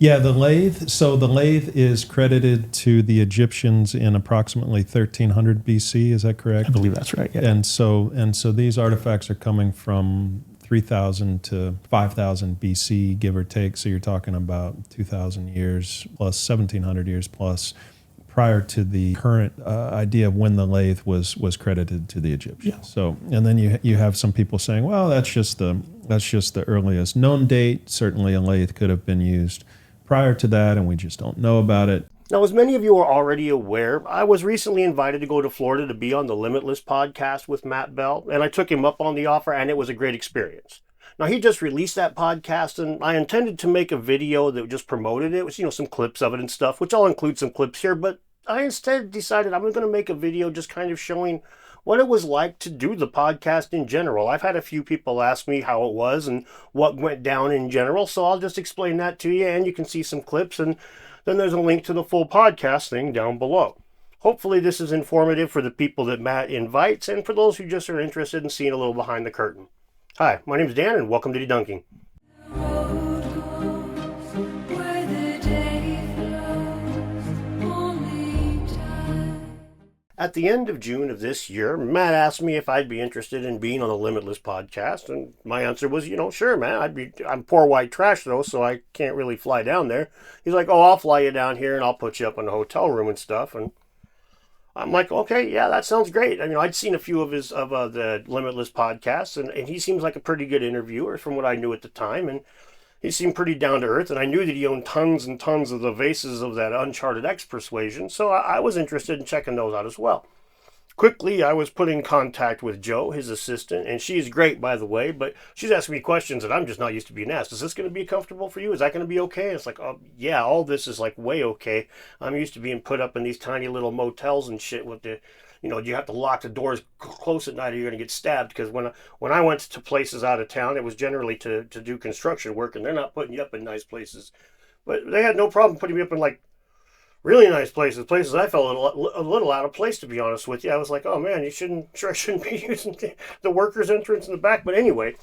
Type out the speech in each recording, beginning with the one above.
Yeah, the lathe. So the lathe is credited to the Egyptians in approximately 1300 BC. Is that correct? I believe that's right. Yeah. And so these artifacts are coming from 3000 to 5000 BC, give or take. So you're talking about 2000 years plus 1700 years plus prior to the current idea of when the lathe was credited to the Egyptians. Yeah. So, and then you have some people saying, well, that's just the earliest known date. Certainly, a lathe could have been used prior to that, and we just don't know about it. Now, as many of you are already aware, I was recently invited to go to Florida to be on the Limitless podcast with Matt Beall, and I took him up on the offer, and it was a great experience. Now, he just released that podcast, and I intended to make a video that just promoted it, with, some clips of it and stuff, which I'll include some clips here, but I instead decided I'm going to make a video just kind of showing what it was like to do the podcast in general. I've had a few people ask me how it was and what went down in general, so I'll just explain that to you, and you can see some clips, and then there's a link to the full podcast thing down below. Hopefully this is informative for the people that Matt invites, and for those who just are interested in seeing a little behind the curtain. Hi, my name is Dan, and welcome to Debunking. At the end of June of this year, Matt asked me if I'd be interested in being on the Limitless podcast, and my answer was, sure, man. I'm poor white trash though, so I can't really fly down there. He's like, oh, I'll fly you down here and I'll put you up in a hotel room and stuff. And I'm like, okay, yeah, that sounds great. I'd seen a few of the Limitless podcasts, and he seems like a pretty good interviewer from what I knew at the time, and he seemed pretty down to earth, and I knew that he owned tons and tons of the vases of that Uncharted X persuasion, so I was interested in checking those out as well. Quickly, I was put in contact with Jo, his assistant, and she's great, by the way, but she's asking me questions that I'm just not used to being asked. Is this going to be comfortable for you? Is that going to be okay? And it's like, oh, yeah, all this is like way okay. I'm used to being put up in these tiny little motels and shit with the, you have to lock the doors close at night or you're going to get stabbed. Because when I went to places out of town, it was generally to do construction work, and they're not putting you up in nice places. But they had no problem putting me up in like really nice places I felt a little out of place, to be honest with you. I was like, oh man, I shouldn't be using the workers' entrance in the back. But anyway,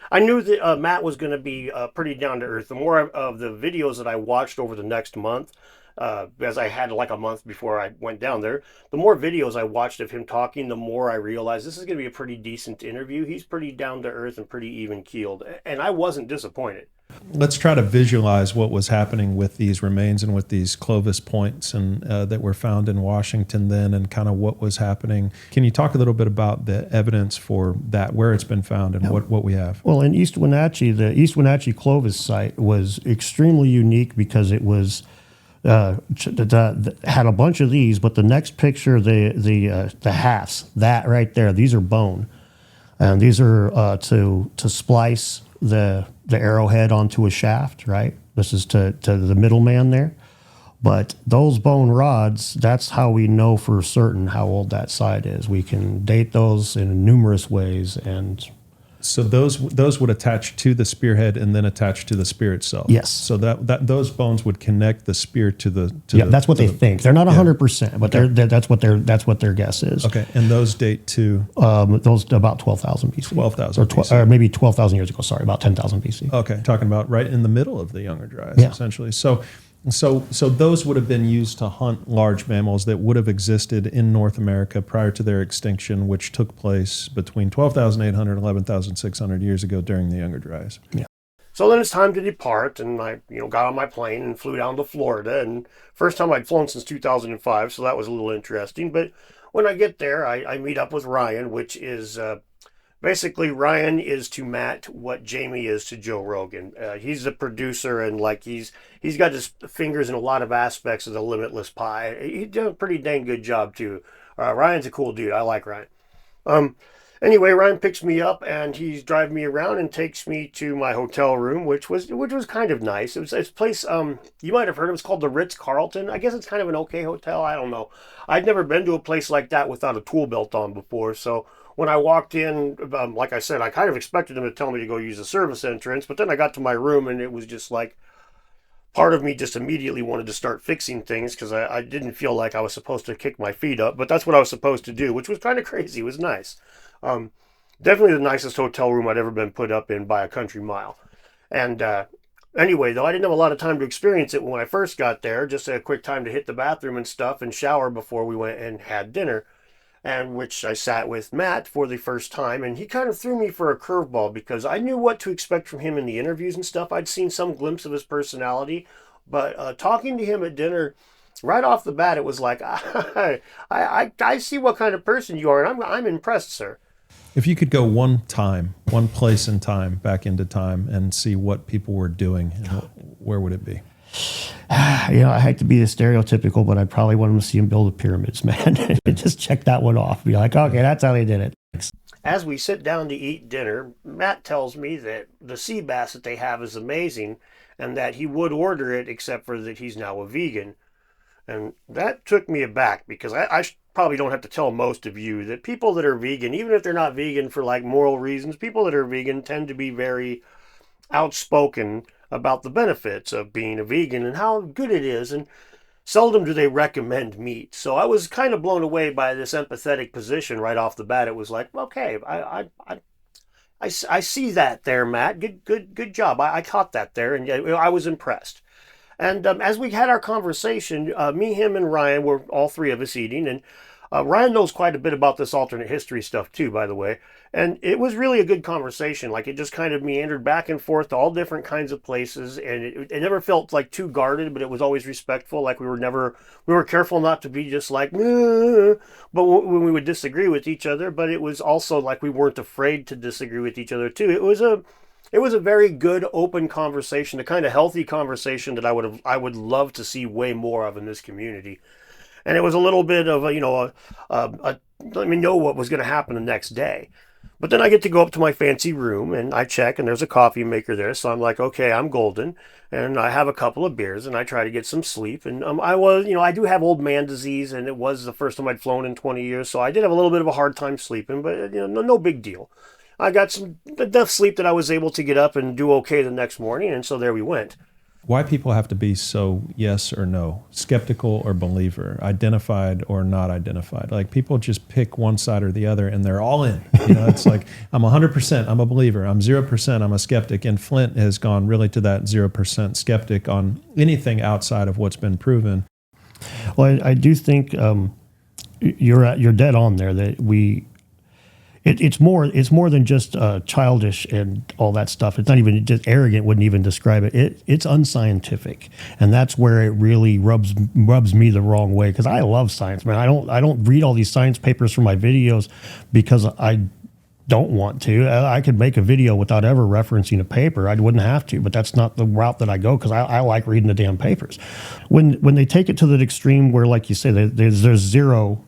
I knew that Matt was going to be pretty down to earth. The more of the videos that I watched over the next month, as I had like a month before I went down there, the more videos I watched of him talking, the more I realized this is going to be a pretty decent interview. He's pretty down to earth and pretty even keeled, and I wasn't disappointed. Let's try to visualize what was happening with these remains and with these Clovis points and that were found in Washington then, and kind of what was happening. Can you talk a little bit about the evidence for that, where it's been found and what we have? Well, in East Wenatchee, the East Wenatchee Clovis site was extremely unique because it was had a bunch of these, but the next picture, the halves, that right there, these are bone, and these are to splice the arrowhead onto a shaft, right? This is to the middleman there. But those bone rods, that's how we know for certain how old that site is. We can date those in numerous ways. And so those would attach to the spearhead and then attach to the spear itself. Yes. So that those bones would connect the spear to the that's what they think. They're not 100%, but that's what their guess is. Okay, and those date to those about 12,000 BC. 12,000 or maybe 12,000 years ago. Sorry, about 10,000 BC. Okay, talking about right in the middle of the Younger Dryas, essentially. So those would have been used to hunt large mammals that would have existed in North America prior to their extinction, which took place between 12,800 and 11,600 years ago during the Younger Dryas. Yeah. So then it's time to depart, and I got on my plane and flew down to Florida. And first time I'd flown since 2005, so that was a little interesting. But when I get there, I meet up with Ryan, which is basically, Ryan is to Matt what Jamie is to Joe Rogan. He's the producer, and like he's got his fingers in a lot of aspects of the Limitless pie. He did a pretty dang good job too. Ryan's a cool dude. I like Ryan. Anyway, Ryan picks me up and he's driving me around and takes me to my hotel room, which was kind of nice. It's a place you might have heard of. It's called the Ritz-Carlton. I guess it's kind of an okay hotel. I don't know. I'd never been to a place like that without a tool belt on before, so when I walked in, like I said, I kind of expected him to tell me to go use the service entrance, but then I got to my room and it was just like, part of me just immediately wanted to start fixing things because I didn't feel like I was supposed to kick my feet up, but that's what I was supposed to do, which was kind of crazy. It was nice. Definitely the nicest hotel room I'd ever been put up in by a country mile. And Anyway, though, I didn't have a lot of time to experience it when I first got there. Just a quick time to hit the bathroom and stuff and shower before we went and had dinner. And which I sat with Matt for the first time, and he kind of threw me for a curveball because I knew what to expect from him in the interviews and stuff. I'd seen some glimpse of his personality, but talking to him at dinner, right off the bat, it was like, I see what kind of person you are, and I'm impressed, sir. If you could go one place in time, back into time, and see what people were doing, where would it be? I hate to be stereotypical, but I probably want them to see him build the pyramids, man. Just check that one off. Be like, okay, that's how they did it. As we sit down to eat dinner, Matt tells me that the sea bass that they have is amazing and that he would order it, except for that he's now a vegan. And that took me aback because I probably don't have to tell most of you that people that are vegan, even if they're not vegan for like moral reasons, people that are vegan tend to be very outspoken about the benefits of being a vegan and how good it is, and seldom do they recommend meat. So I was kind of blown away by this empathetic position right off the bat. It was like, okay, I see that there, Matt. Good job. I caught that there, and I was impressed. And as we had our conversation, me, him, and Ryan were all three of us eating, and Ryan knows quite a bit about this alternate history stuff too, by the way. And it was really a good conversation. Like, it just kind of meandered back and forth to all different kinds of places, and it never felt like too guarded, but it was always respectful. Like we were careful not to be just like, but when we would disagree with each other, but it was also like we weren't afraid to disagree with each other too. It was a very good, open conversation, a kind of healthy conversation that I would love to see way more of in this community. And it was a little bit of let me know what was going to happen the next day. But then I get to go up to my fancy room and I check, and there's a coffee maker there. So I'm like, okay, I'm golden, and I have a couple of beers, and I try to get some sleep. And I do have old man disease, and it was the first time I'd flown in 20 years, so I did have a little bit of a hard time sleeping, but no big deal. I got enough sleep that I was able to get up and do okay the next morning, and so there we went. Why people have to be so yes or no, skeptical or believer, identified or not identified. Like, people just pick one side or the other and they're all in. It's like, I'm 100%, I'm a believer. I'm 0%, I'm a skeptic. And Flint has gone really to that 0% skeptic on anything outside of what's been proven. Well, I do think you're dead on there that It's more than just childish and all that stuff. It's not even just arrogant. Wouldn't even describe it. It's unscientific, and that's where it really rubs me the wrong way. Because I love science, man. I don't read all these science papers for my videos because I don't want to. I could make a video without ever referencing a paper. I wouldn't have to, but that's not the route that I go because I like reading the damn papers. When they take it to the extreme where, like you say, there's zero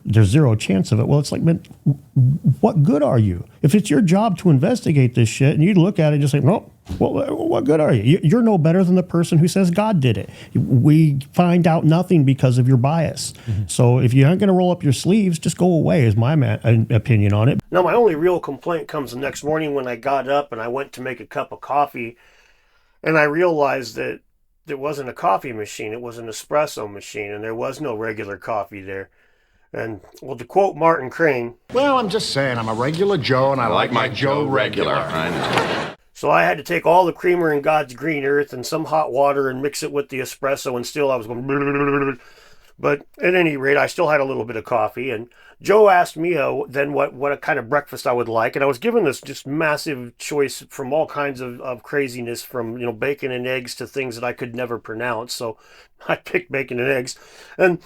chance of it. Well, it's like, man, what good are you? If it's your job to investigate this shit and you look at it and just say, no, what good are you? You're no better than the person who says God did it. We find out nothing because of your bias. Mm-hmm. So if you aren't going to roll up your sleeves, just go away is my opinion on it. Now, my only real complaint comes the next morning when I got up and I went to make a cup of coffee, and I realized that it wasn't a coffee machine, it was an espresso machine, and there was no regular coffee there. And, well, to quote Martin Crane, well, I'm just saying, I'm a regular Joe, and I like my Joe regular. I know. So I had to take all the creamer in God's green earth and some hot water and mix it with the espresso, and still I was going. But at any rate, I still had a little bit of coffee, and Joe asked me then what kind of breakfast I would like, and I was given this just massive choice from all kinds of craziness, from bacon and eggs to things that I could never pronounce. So I picked bacon and eggs, and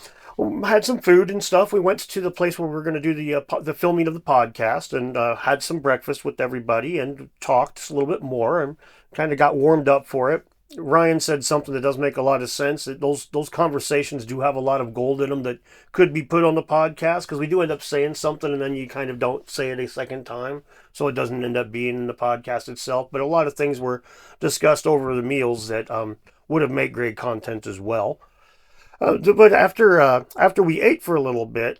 had some food and stuff. We went to the place where we were going to do the filming of the podcast, and had some breakfast with everybody and talked a little bit more and kind of got warmed up for it. Ryan said something that does make a lot of sense, that those conversations do have a lot of gold in them that could be put on the podcast, because we do end up saying something and then you kind of don't say it a second time, so it doesn't end up being in the podcast itself. But a lot of things were discussed over the meals that would have made great content as well. But after we ate for a little bit,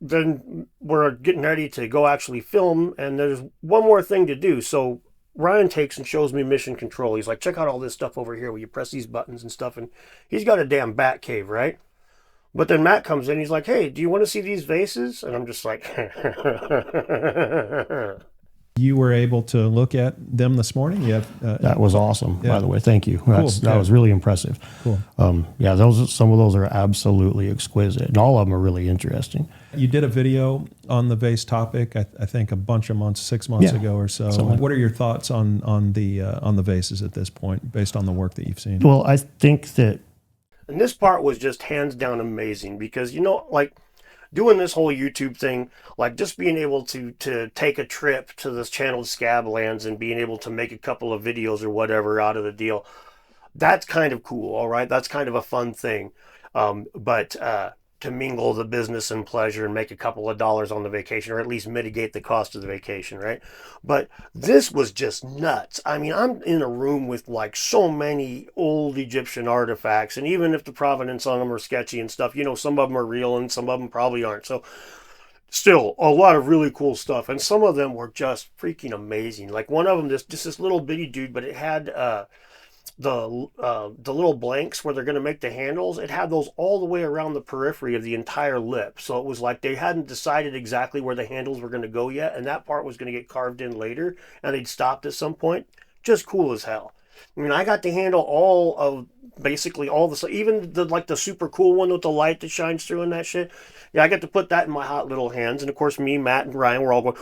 then we're getting ready to go actually film, and there's one more thing to do. So Ryan takes and shows me mission control. He's like, check out all this stuff over here where you press these buttons and stuff. And he's got a damn bat cave, right? But then Matt comes in. He's like, hey, do you want to see these vases? And I'm just like, You were able to look at them this morning? You have, That was awesome, Yeah. by the way. Thank you. That Yeah. was really impressive. Cool. Yeah, some of those are absolutely exquisite, and all of them are really interesting. You did a video on the vase topic, I think a bunch of months, 6 months Yeah. ago or so. Something like What are your thoughts on the vases at this point, based on the work that you've seen? Well, I think that And this part was just hands down amazing because, like doing this whole YouTube thing, like just being able to take a trip to this channeled Scablands and being able to make a couple of videos or whatever out of the deal, that's kind of cool. All right. That's kind of a fun thing. But to mingle the business and pleasure and make a couple of dollars on the vacation, or at least mitigate the cost of the vacation, right? But this was just nuts. I mean, I'm in a room with like so many old Egyptian artifacts, and even if the provenance on them are sketchy and stuff, some of them are real and some of them probably aren't. So still a lot of really cool stuff, and some of them were just freaking amazing. Like one of them, just this little bitty dude, but it had the little blanks where they're going to make the handles. It had those all the way around the periphery of the entire lip, so it was like they hadn't decided exactly where the handles were going to go yet, and that part was going to get carved in later, and they'd stopped at some point. Just cool as hell. I mean, I got to handle all of basically all the, even the super cool one with the light that shines through and that shit. Yeah, I got to put that in my hot little hands, and of course me, Matt, and Ryan were all going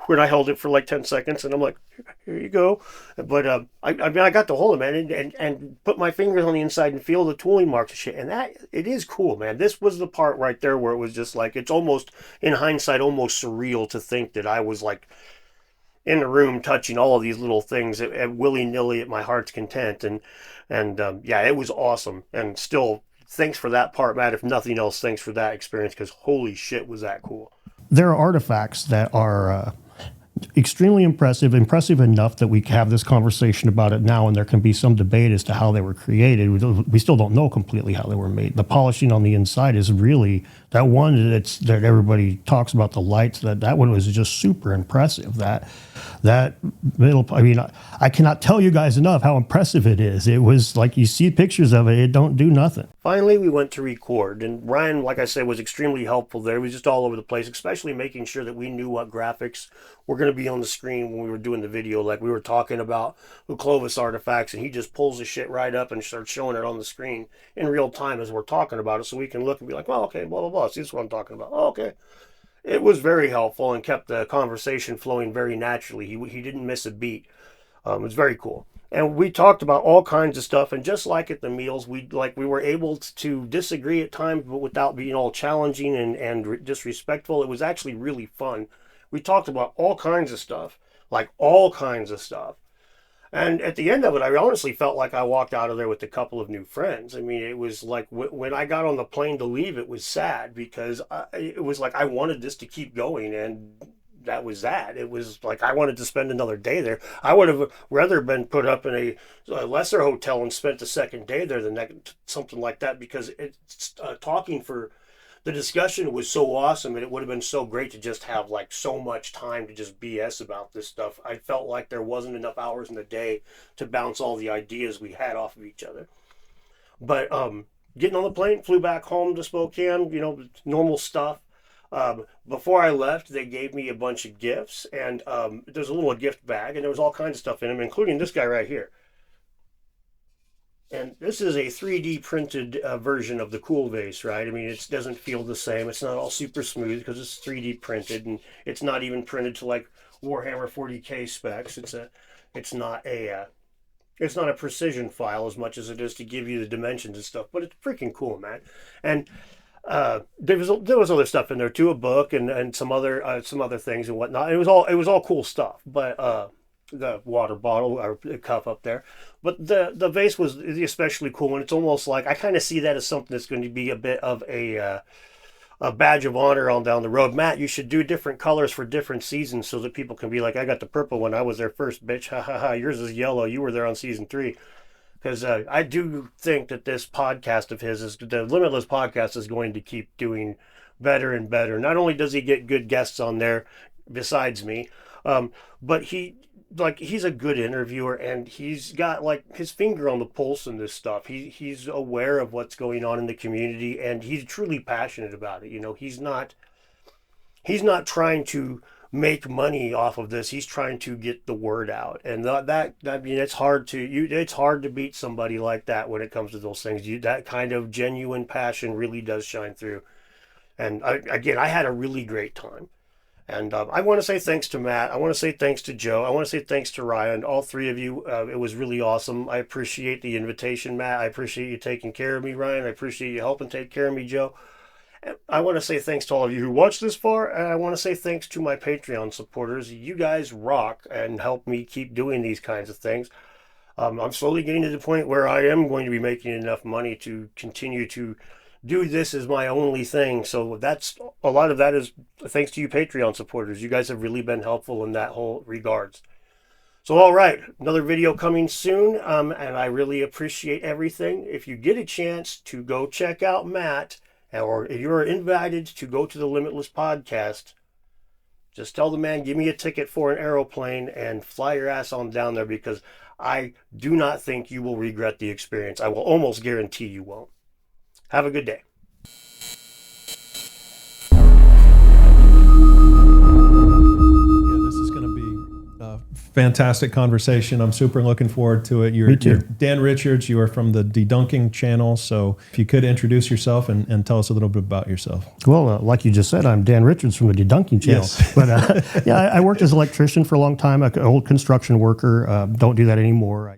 when I held it for like 10 seconds, and I'm like, here you go. But I mean, I got to hold it, man, and put my fingers on the inside and feel the tooling marks and shit. And it is cool, man. This was the part right there where it was just like, it's almost, in hindsight, almost surreal to think that I was like in the room touching all of these little things at willy-nilly at my heart's content. And yeah, it was awesome. And still, thanks for that part, Matt. If nothing else, thanks for that experience, because holy shit, was that cool. there are artifacts that are extremely impressive enough that we have this conversation about it now, and there can be some debate as to how they were created. We still don't know completely how they were made. The polishing on the inside is really that one that everybody talks about, the lights. That one was just super impressive. That middle, I mean, I cannot tell you guys enough how impressive it is. It was like, you see pictures of it, it don't do nothing. Finally, we went to record, and Ryan, like I said, was extremely helpful there. He was just all over the place, especially making sure that we knew what graphics were going to be on the screen when we were doing the video. Like, we were talking about the Clovis artifacts, and he just pulls the shit right up and starts showing it on the screen in real time as we're talking about it, so we can look and be like, well, okay, blah, blah, blah. See, this is what I'm talking about. Oh, okay. It was very helpful and kept the conversation flowing very naturally. He didn't miss a beat. It was very cool. And we talked about all kinds of stuff. And just like at the meals, we were able to disagree at times, but without being all challenging and disrespectful. It was actually really fun. We talked about all kinds of stuff, like all kinds of stuff. And at the end of it, I honestly felt like I walked out of there with a couple of new friends. I mean, it was like when I got on the plane to leave, it was sad because it was like I wanted this to keep going, and that was that. It was like I wanted to spend another day there. I would have rather been put up in a lesser hotel and spent the second day there than something like that, because it's talking for the discussion was so awesome, and it would have been so great to just have like so much time to just BS about this stuff. I felt like there wasn't enough hours in the day to bounce all the ideas we had off of each other. But getting on the plane, flew back home to Spokane, normal stuff. Before I left, they gave me a bunch of gifts, and there's a little gift bag, and there was all kinds of stuff in them, including this guy right here. And this is a 3D printed version of the Cool Vase, right? I mean, it doesn't feel the same. It's not all super smooth because it's 3D printed, and it's not even printed to like Warhammer 40K specs. It's not a precision file as much as it is to give you the dimensions and stuff. But it's freaking cool, man. And there was other stuff in there too, a book and some other things and whatnot. It was all cool stuff. But the water bottle or cup up there, but the vase was especially cool, and it's almost like I kind of see that as something that's going to be a bit of a badge of honor on down the road. Matt, you should do different colors for different seasons so that people can be like, I got the purple one, I was there first, bitch, ha ha ha, yours is yellow, you were there on season 3. Because I do think that this podcast of his, the Limitless podcast, is going to keep doing better and better. Not only does he get good guests on there besides me, but he's a good interviewer, and he's got like his finger on the pulse in this stuff. He's aware of what's going on in the community, and he's truly passionate about it. He's not trying to make money off of this. He's trying to get the word out, and that I mean, it's hard to beat somebody like that when it comes to those things. That kind of genuine passion really does shine through. And I had a really great time. And I want to say thanks to Matt. I want to say thanks to Joe. I want to say thanks to Ryan. All three of you. It was really awesome. I appreciate the invitation, Matt. I appreciate you taking care of me, Ryan. I appreciate you helping take care of me, Joe. And I want to say thanks to all of you who watched this far. And I want to say thanks to my Patreon supporters. You guys rock and help me keep doing these kinds of things. I'm slowly getting to the point where I am going to be making enough money to continue to do this as my only thing. So that's a lot of that is thanks to you Patreon supporters. You guys have really been helpful in that whole regards. So all right, another video coming soon, and I really appreciate everything. If you get a chance to go check out Matt, or if you're invited to go to the Limitless podcast, just tell the man, give me a ticket for an aeroplane and fly your ass on down there, because I do not think you will regret the experience. I will almost guarantee you won't. Have a good day. Yeah, this is going to be a fantastic conversation. I'm super looking forward to it. Me too. You're Dan Richards. You are from the Debunking channel. So if you could introduce yourself and tell us a little bit about yourself. Well, like you just said, I'm Dan Richards from the Debunking channel. Yes. But yeah, I worked as an electrician for a long time, an old construction worker. Don't do that anymore.